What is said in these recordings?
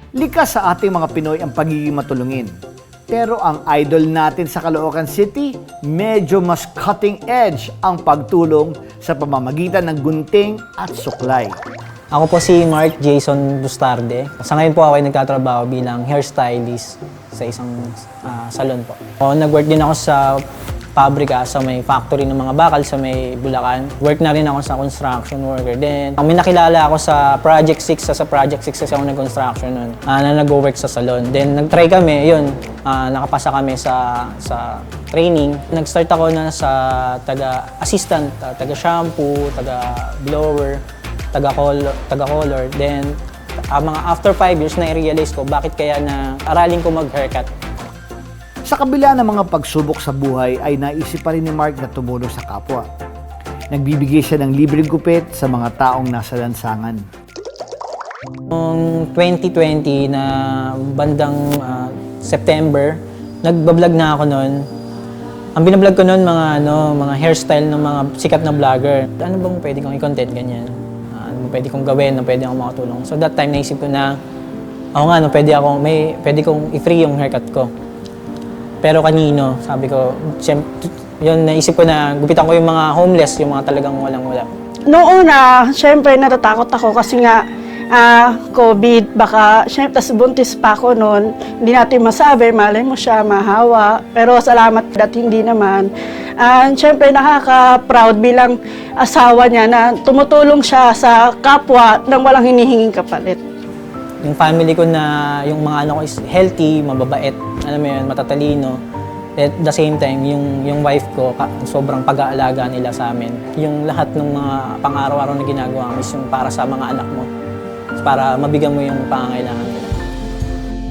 Likas sa ating mga Pinoy ang pagiging matulungin. Pero ang idol natin sa Caloocan City, medyo mas cutting edge ang pagtulong sa pamamagitan ng gunting at suklay. Ako po si Mark Jason Bustarde. Sa ngayon po ako ay nagtatrabaho bilang hairstylist sa isang salon po. Nag-work din ako sa pabrika, sa may factory ng mga bakal sa may Bulacan. Work na rin ako sa construction worker. Then, may nakilala ako sa Project 6. Sa Project 6 kasi ako nag-construction nun, na nag-work sa salon. Then, nag-try kami, yun, nakapasa kami sa training. Nag-start ako na sa taga-assistant, taga-shampoo, taga-blower, taga-color. Then, mga after 5 years, na-realize ko bakit kaya na aralin ko mag-haircut. Sa kabila ng mga pagsubok sa buhay ay naisip pa rin ni Mark na tumulong sa kapwa. Nagbibigay siya ng libreng gupit sa mga taong nasa lansangan. Noong 2020 na bandang September, nagbablog na ako noon. Ang binablog ko noon mga hairstyle ng mga sikat na vlogger. Ano bang pwede kong i-content ganyan? Ano pwede kong gawin, pwede akong makatulong. So that time naisip ko na pwede kong i-free yung haircut ko. Pero kanino, sabi ko, yun, naisip ko na gupitan ko yung mga homeless, yung mga talagang walang-wala. Noong una, syempre natatakot ako kasi nga COVID, baka, syempre, tas buntis pa ako noon. Hindi natin masabi, malay mo siya, mahawa. Pero salamat at hindi naman. And syempre nakaka-proud bilang asawa niya na tumutulong siya sa kapwa nang walang hinihinging kapalit. Yung family ko na, yung mga anak ko is healthy, mababait, alam mo yun, matatalino. At the same time, yung wife ko, sobrang pag-aalaga nila sa amin. Yung lahat ng mga pang-araw-araw na ginagawa mo is yung para sa mga anak mo. Para mabigyan mo yung pangangailangan nila.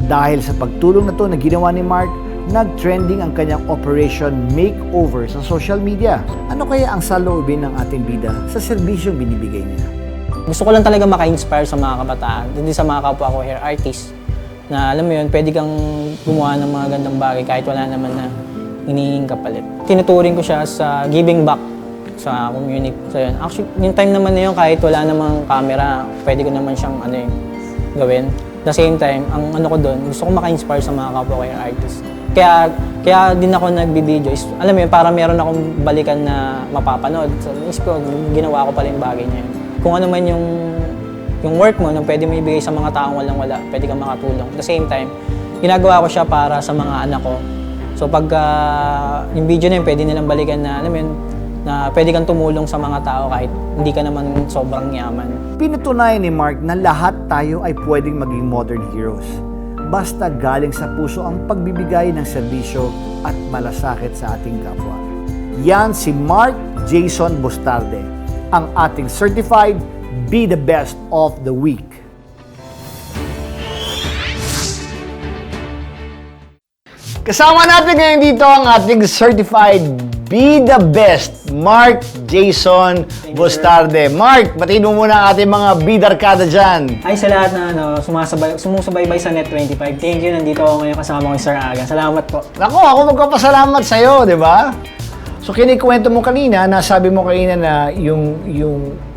Dahil sa pagtulong na to na ginawa ni Mark, nag-trending ang kanyang Operation Makeover sa social media. Ano kaya ang saloobin ng ating bida sa serbisyong binibigay niya? Gusto ko lang talaga maka-inspire sa mga kabataan, hindi sa mga kapwa ko hair artist. Na alam mo yun, pwede kang gumawa ng mga gandang bagay kahit wala naman na hinihinging kapalit. Tinuturing ko siya sa giving back sa community. So yun, actually, yung time naman na yun, kahit wala namang camera, pwede ko naman siyang gawin. At the same time, ang ko doon, gusto ko maka-inspire sa mga kapwa ko hair artist. Kaya din ako nagbibideo. Alam mo yun, para meron akong balikan na mapapanood. So, isip ko, ginawa ko pala yung bagay niya yun. Kung ano man yung work mo na pwede mo ibigay sa mga taong walang-wala, pwede kang makatulong. At the same time, ginagawa ko siya para sa mga anak ko. So pag yung video na yun, pwede nilang balikan na, alam mo yun, na pwede kang tumulong sa mga tao kahit hindi ka naman sobrang yaman. Pinatunayan ni Mark na lahat tayo ay pwedeng maging modern heroes. Basta galing sa puso ang pagbibigay ng serbisyo at malasakit sa ating kapwa. Yan si Mark Jason Bustarde, ang ating certified Be the Best of the Week. Kasama natin ngayon dito ang ating certified Be the Best, Mark Jason Bustarde. Mark, batiin mo muna ang ating mga bidarkada dyan. Ay, sa lahat na sumusubaybay sa Net25. Thank you, nandito ako ngayon kasama ko si Sir Aga. Salamat po. Nako, ako magpapasalamat sa'yo, di ba? So kinikwento mo kanina, nasabi mo kanina na yung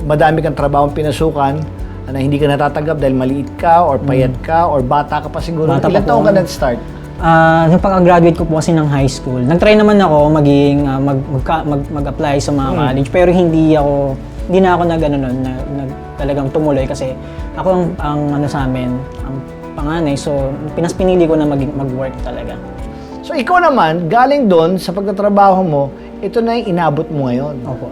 madami kang trabahong pinasukan na hindi ka natatanggap dahil maliit ka or payat ka or bata ka pa siguro. Bata Ilan pa taon po. ka nag-start? Nung pag-graduate ko po kasi ng high school, nag-try naman ako mag-apply sa mga college, pero hindi na ako talagang tumuloy kasi ako ang sa amin, ang panganay, so pinili ko na mag-work talaga. So ikaw naman, galing doon sa pagtatrabaho mo, ito na yung inabot mo ngayon. Opo.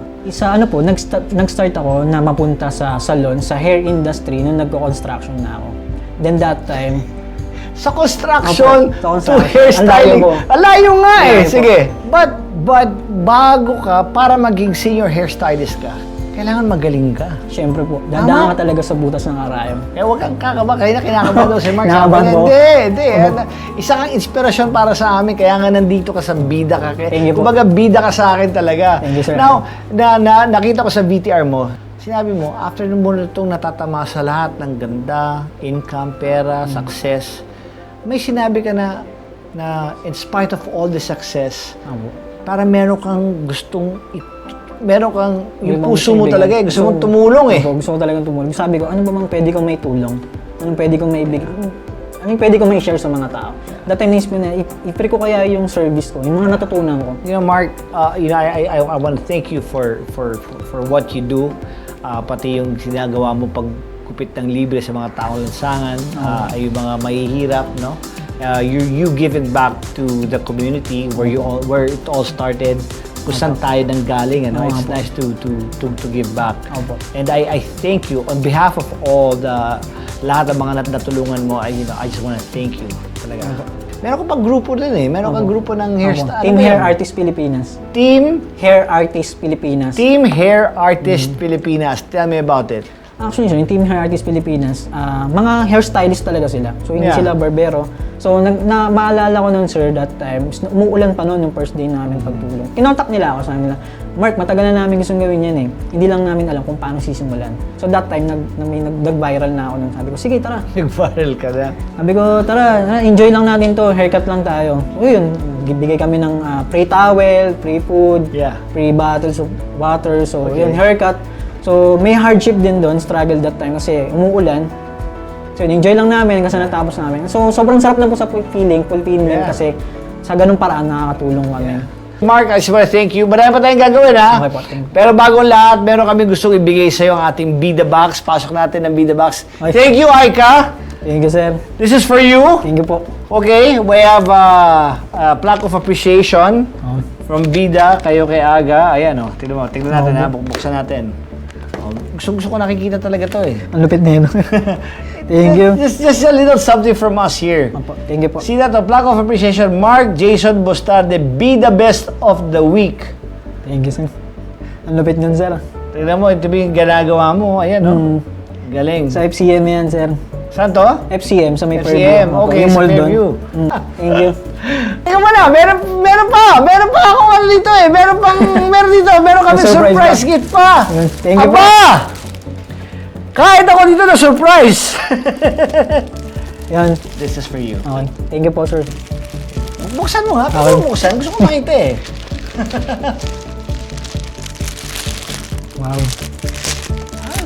Nag-start ako na mapunta sa salon, sa hair industry nung nagko-construction na ako. Then that time, Sa construction Opo, to hairstyling. Ang layo Alayo nga eh. Ang layo po. Sige. But bago ka, para maging senior hairstylist ka, kailangan magaling ka. syempre po, dadaan ka talaga sa butas ng karayom. Eh, huwag kang kakaba. Kaya kinakabahan daw si Mark. Kinakabahan Sabi niya, mo? Hindi. Isa kang inspirasyon para sa amin. Kaya nga nandito ka sa bida ka. Thank you po. Kumbaga, bida ka sa akin talaga. Thank you, sir. Now, nakita ko sa VTR mo, sinabi mo, after nung mo itong natatama sa lahat ng ganda, income, pera, success, may sinabi ka na in spite of all the success, para meron kang yung puso mo talaga eh, gusto mong tumulong eh. Gusto ko talagang tumulong. Sabi ko, ano ba mang pwede kong may tulong? Anong pwede kong maibigay? ano yung pwede ko may share sa mga tao. That time naisip ko na, i-pre ko kaya yung service ko, yung mga natutunan ko. You know, Mark, I want to thank you for what you do. Pati yung sinagawa mo pagkupit ng libre sa mga taong lansangan, yung mga mahihirap, no? You give it back to the community where it all started. Kung saan tayo nang galing, ano? It's nice to give back. And I thank you on behalf of all lahat ng mga natulungan mo. I just want to thank you talaga. Meron ka pang grupo din eh. Meron kang grupo ng hairstyle. Team Hair Artist Pilipinas. Team Hair Artist Pilipinas. Team Hair Artist Pilipinas. Tell me about it. Actually, sir, yung Team Hair Artist Pilipinas, mga hairstylist talaga sila. So, hindi Yeah. sila barbero. So, maalala ko noon, sir, that time, umuulan pa noon yung first day namin pagtulong. Kinontak nila ako, sabi nila, Mark, matagal na namin gustong gawin yan eh. Hindi lang namin alam kung paano sisimulan. So, that time, nag-viral na ako nun. Sabi ko, sige, tara. Nag-viral ka na. Sabi ko, tara, enjoy lang natin to, haircut lang tayo. O yun, bigay kami ng free towel, free food, Yeah. free bottles of water. So, yun, haircut. So, may hardship din doon, struggle that time kasi umuulan. So, enjoy lang namin kasi natapos namin. So, sobrang sarap lang po sa fulfilling kasi sa ganung paraan nakakatulong kami. Mark, I just want to thank you. Marami pa tayong gagawin, ha? Okay po, thank you. Pero bago ang lahat, meron kami gustong ibigay sa iyo ang ating Bida Box. Pasok natin ang Bida Box. Okay. Thank you, Aika. Thank you, sir. This is for you. Thank you po. Okay, we have a plaque of appreciation from Bida, kayo kay Aga. Ayan, oh. Tignan natin, ha? Buksan natin. Oh, gusto ko nakikita talaga to, eh. Ang lupit na yun. Thank you. Just a little something from us here. Opo, thank you po. See that? A plaque of appreciation. Mark Jason Bustarde, be the best of the week. Thank you, sir. Ang lupit nun, sir. Tignan mo, ito yung ginagawa mo. Ayan, oh. Galing. Sa FCM yan, sir. Saan to? FCM, sa may FCM. Fairview. Okay, Yung sa mall doon. Fairview. Thank you. Teka muna, meron pa akong ano dito eh. Meron dito, meron kami Surprise surprise pa. gift pa. Thank you Aba! Kahit ako dito na surprise. Yan. This is for you. Okay. Thank you po, sir. Buksan mo ha. Pwede mo buksan. Gusto ko makita eh. Wow.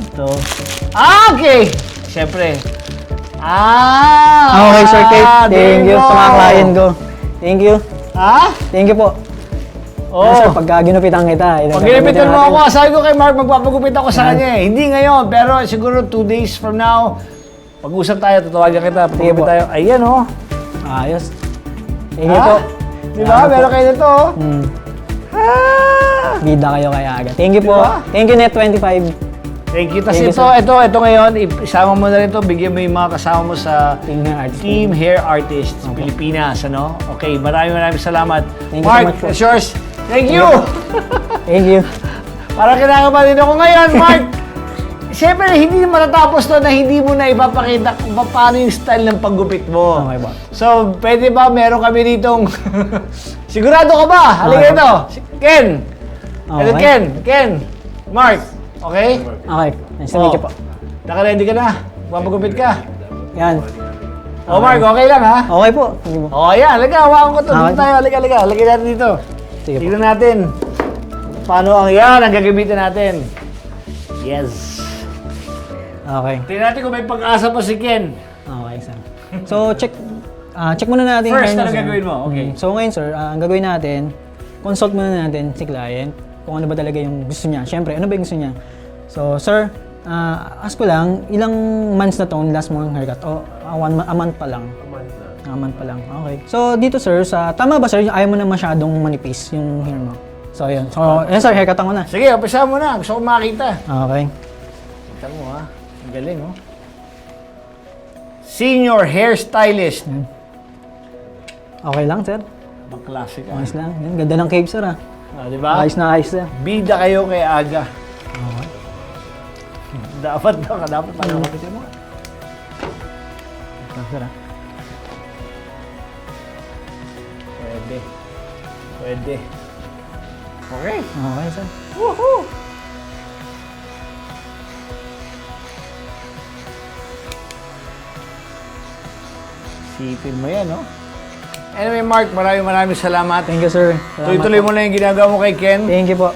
Ito. Okay. Siyempre. Okay, sir Kate. Thank you sa mga client ko. Thank you. Ha? Thank you po. Oh. Sir, pagka ginupitan kita. Pag ginipitan mo ako, sabi ko kay Mark, magpapagupit ako sa kanya eh. Hindi ngayon, pero siguro 2 days from now, pag-usap tayo, tatawagan kita, pagupit po. tayo. Ayan oh. Ayos. Thank you po. Di ba? Meron kayo nito oh. Bida kayo kay Aga. Thank you po. Diba? Thank you, Net25. Thank you. Tapos Thank you, ito ngayon, isama mo na rin ito, bigyan mo yung mga kasama mo sa Team Hair Artist. Team Hair Artists Pilipinas, ano? Okay, maraming salamat. Thank you Mark, so much po. it's yours. Thank you! Thank you. Parang kinakabahan din ako ngayon, Mark. Siyempre, hindi matatapos to na hindi mo na ipapakita kung paano yung style ng paggupit mo. Okay ba? So, pwede ba meron kami ditong... Sigurado ka ba? Halika Okay. ito. Ken! Okay. Ito, Ken! Mark! Okay? Okay. Nice to meet you po. Naka-ready ka na? Papagupit ka? Yan. O Mark, okay lang ha? Okay po. Thank you po. O yan, halika, hawakan ko to. Okay. Dito tayo, halika. Halika natin dito. Sige po. Tignan natin. Paano ang gagamitin natin. Yes. Okay. Tignan natin kung may pag-asa pa si Ken. Okay, sir. So, check muna natin. yung First, hair ano niya, sir. gagawin mo? Okay. So, ngayon, sir, ang gagawin natin, consult muna natin si client kung ano ba talaga yung gusto niya. Siyempre, ano ba yung gusto niya? So, sir, ask ko lang, ilang months na itong last mong haircut? O, a month pa lang? A month pa lang. Okay. So, dito, sir, tama ba, sir, ayaw mo na masyadong manipis yung hair mo? So, yun. So, yan, sir, haircut ko na. Sige, umpisa mo na. Gusto ko makita. Okay. Kita mo ha. Ang galing oh. Senior hairstylist. Okay lang, sir. Ang classic ah. Ayos lang. Yan, ganda ng cave, sir, ah. Di ba? Ayos na ayos, sir. Bida kayo kay Aga. Okay. Dapat paano makita mo. Ito, sir, ah. Pwede. Okay. Okay, sir. Woohoo! Sipin mo yan, no? Anyway, Mark, maraming salamat. Thank you, sir. Salamat Tuloy-tuloy po. mo na yung ginagawa mo kay Ken. Thank you po.